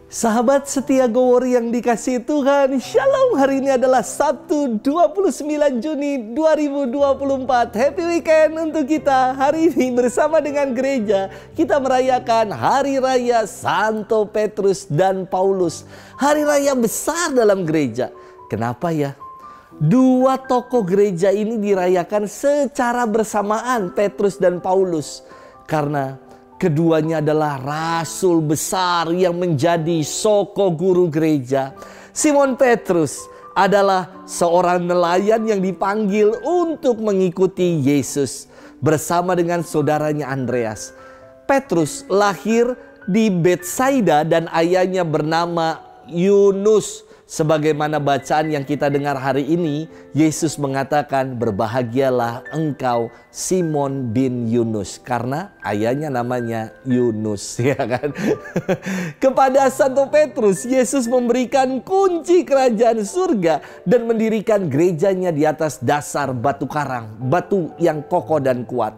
Sahabat setia Gowori yang dikasihi Tuhan, Shalom. Hari ini adalah Sabtu 29 Juni 2024. Happy weekend untuk kita. Hari ini bersama dengan gereja kita merayakan Hari Raya Santo Petrus dan Paulus. Hari raya besar dalam gereja. Kenapa ya? Dua tokoh gereja ini dirayakan secara bersamaan, Petrus dan Paulus. Karena keduanya adalah rasul besar yang menjadi soko guru gereja. Simon Petrus adalah seorang nelayan yang dipanggil untuk mengikuti Yesus bersama dengan saudaranya Andreas. Petrus lahir di Betsaida dan ayahnya bernama Yunus. Sebagaimana bacaan yang kita dengar hari ini, Yesus mengatakan, "Berbahagialah engkau Simon bin Yunus," karena ayahnya namanya Yunus, ya kan? Kepada Santo Petrus, Yesus memberikan kunci kerajaan surga dan mendirikan gerejanya di atas dasar batu karang, batu yang kokoh dan kuat.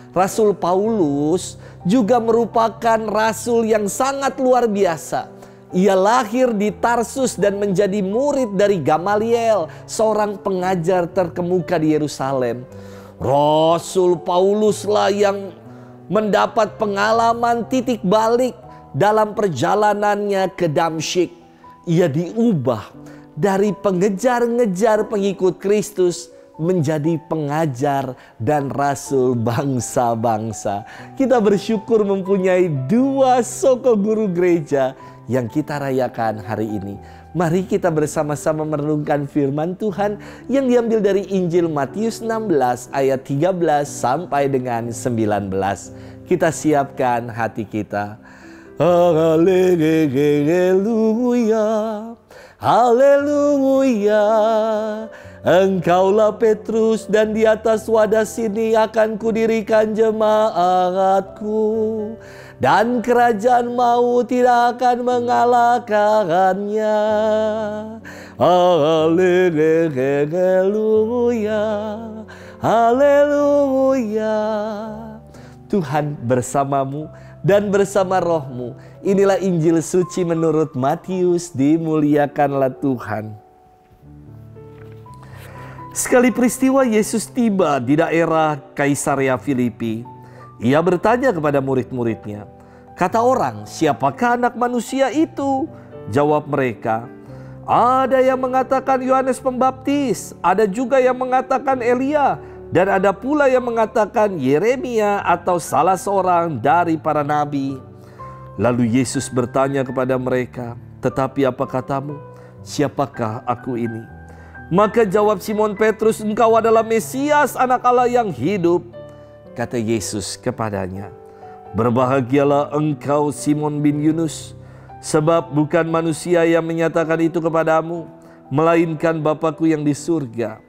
Rasul Paulus juga merupakan rasul yang sangat luar biasa. Ia lahir di Tarsus dan menjadi murid dari Gamaliel, seorang pengajar terkemuka di Yerusalem. Rasul Pauluslah yang mendapat pengalaman titik balik dalam perjalanannya ke Damsyik. Ia diubah dari pengejar-ngejar pengikut Kristus menjadi pengajar dan rasul bangsa-bangsa. Kita bersyukur mempunyai dua soko guru gereja yang kita rayakan hari ini. Mari kita bersama-sama merenungkan firman Tuhan yang diambil dari Injil Matius 16 ayat 13 sampai dengan 19. Kita siapkan hati kita. Haleluya, haleluya. Engkaulah Petrus dan di atas wadah sini akan kudirikan jemaatku. Dan kerajaan maut tidak akan mengalahkannya. Haleluya, haleluya. Tuhan bersamamu dan bersama rohmu. Inilah Injil suci menurut Matius. Dimuliakanlah Tuhan. Sekali peristiwa Yesus tiba di daerah Kaisarea Filipi. Ia bertanya kepada murid-muridnya, "Kata orang, siapakah anak manusia itu?" Jawab mereka, "Ada yang mengatakan Yohanes Pembaptis, ada juga yang mengatakan Elia, dan ada pula yang mengatakan Yeremia atau salah seorang dari para nabi." Lalu Yesus bertanya kepada mereka, "Tetapi apa katamu? Siapakah aku ini?" Maka jawab Simon Petrus, "Engkau adalah Mesias, anak Allah yang hidup." Kata Yesus kepadanya, "Berbahagialah engkau Simon bin Yunus, sebab bukan manusia yang menyatakan itu kepadamu, melainkan Bapa-Ku yang di surga.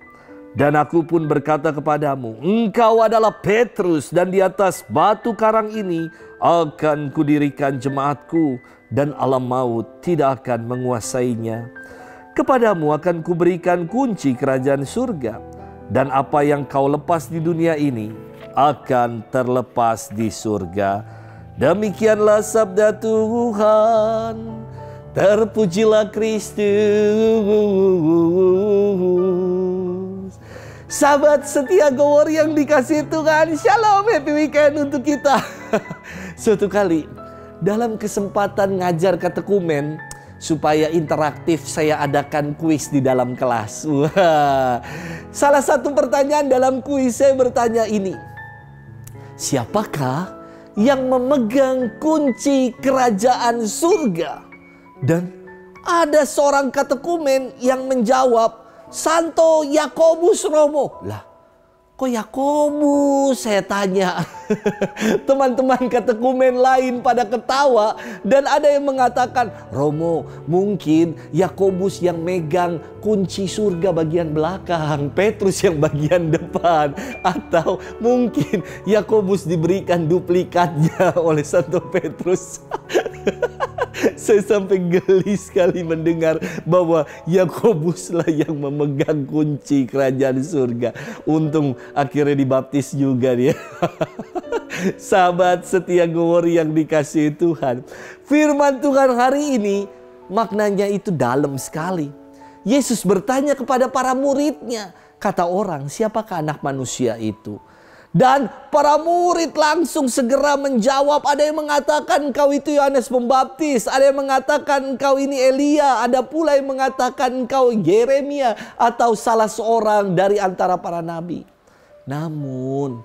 Dan aku pun berkata kepadamu, engkau adalah Petrus, dan di atas batu karang ini akan kudirikan jemaatku, dan alam maut tidak akan menguasainya. Kepadamu akan kuberikan kunci kerajaan surga, dan apa yang kau lepas di dunia ini akan terlepas di surga." Demikianlah sabda Tuhan. Terpujilah Kristus. Sahabat setia Gowori yang dikasihi Tuhan, Shalom, happy weekend untuk kita. Suatu kali dalam kesempatan ngajar katekumen, supaya interaktif, saya adakan kuis di dalam kelas. Wah. Salah satu pertanyaan dalam kuis saya bertanya ini, siapakah yang memegang kunci kerajaan surga? Dan ada seorang katekumen yang menjawab, Santo Yakobus Romo. Lah, kok Yakobus, saya tanya. Teman-teman katekumen lain pada ketawa. Dan ada yang mengatakan, Romo, mungkin Yakobus yang megang kunci surga bagian belakang, Petrus yang bagian depan. Atau mungkin Yakobus diberikan duplikatnya oleh Santo Petrus. Saya sampai geli sekali mendengar bahwa Yakobuslah yang memegang kunci kerajaan surga. Untung akhirnya dibaptis juga dia. Sahabat setia Gowori yang dikasihi Tuhan, firman Tuhan hari ini maknanya itu dalam sekali. Yesus bertanya kepada para muridnya, kata orang, siapakah anak manusia itu? Dan para murid langsung segera menjawab. Ada yang mengatakan engkau itu Yohanes Pembaptis. Ada yang mengatakan engkau ini Elia. Ada pula yang mengatakan engkau Yeremia. Atau salah seorang dari antara para nabi. Namun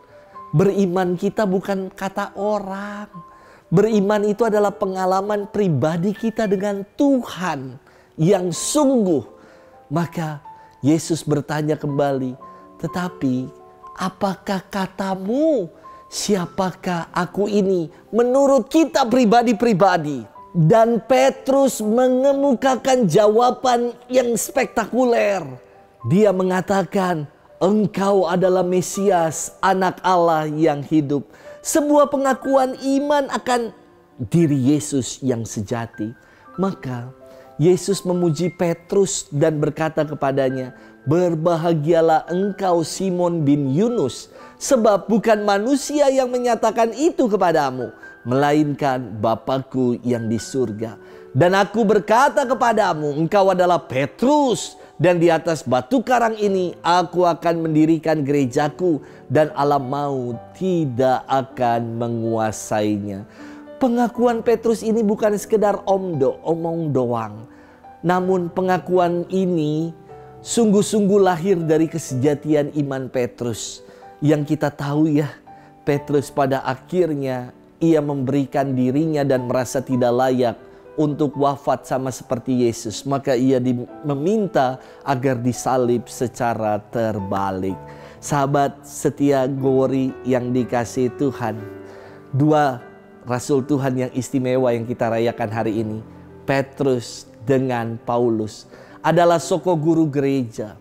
beriman kita bukan kata orang. Beriman itu adalah pengalaman pribadi kita dengan Tuhan yang sungguh. Maka Yesus bertanya kembali, tetapi apakah katamu? Siapakah aku ini? Menurut kita pribadi-pribadi. Dan Petrus mengemukakan jawaban yang spektakuler. Dia mengatakan, engkau adalah Mesias, anak Allah yang hidup. Sebuah pengakuan iman akan diri Yesus yang sejati. Maka Yesus memuji Petrus dan berkata kepadanya, berbahagialah engkau Simon bin Yunus, sebab bukan manusia yang menyatakan itu kepadamu, melainkan Bapa-Ku yang di surga. Dan aku berkata kepadamu, engkau adalah Petrus, dan di atas batu karang ini aku akan mendirikan gerejaku, dan alam maut tidak akan menguasainya. Pengakuan Petrus ini bukan sekedar omong doang. Namun pengakuan ini sungguh-sungguh lahir dari kesejatian iman Petrus. Yang kita tahu ya, Petrus pada akhirnya ia memberikan dirinya dan merasa tidak layak untuk wafat sama seperti Yesus. Maka ia meminta agar disalib secara terbalik. Sahabat setia Gowori yang dikasihi Tuhan, dua Rasul Tuhan yang istimewa yang kita rayakan hari ini, Petrus dengan Paulus, adalah soko guru gereja.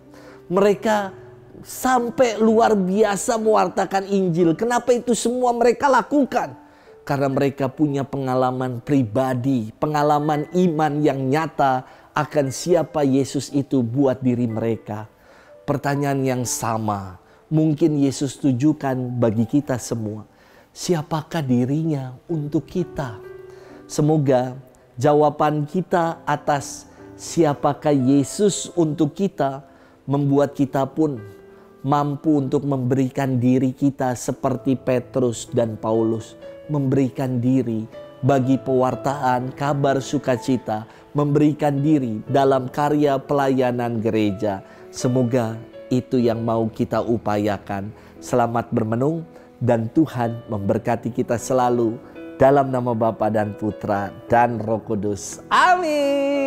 Mereka sampai luar biasa mewartakan Injil. Kenapa itu semua mereka lakukan? Karena mereka punya pengalaman pribadi, pengalaman iman yang nyata akan siapa Yesus itu buat diri mereka. Pertanyaan yang sama mungkin Yesus tujukan bagi kita semua. Siapakah dirinya untuk kita? Semoga jawaban kita atas siapakah Yesus untuk kita membuat kita pun mampu untuk memberikan diri kita seperti Petrus dan Paulus. Memberikan diri bagi pewartaan kabar sukacita. Memberikan diri dalam karya pelayanan gereja. Semoga itu yang mau kita upayakan. Selamat bermenung. Dan Tuhan memberkati kita selalu dalam nama Bapa dan Putra dan Roh Kudus. Amin.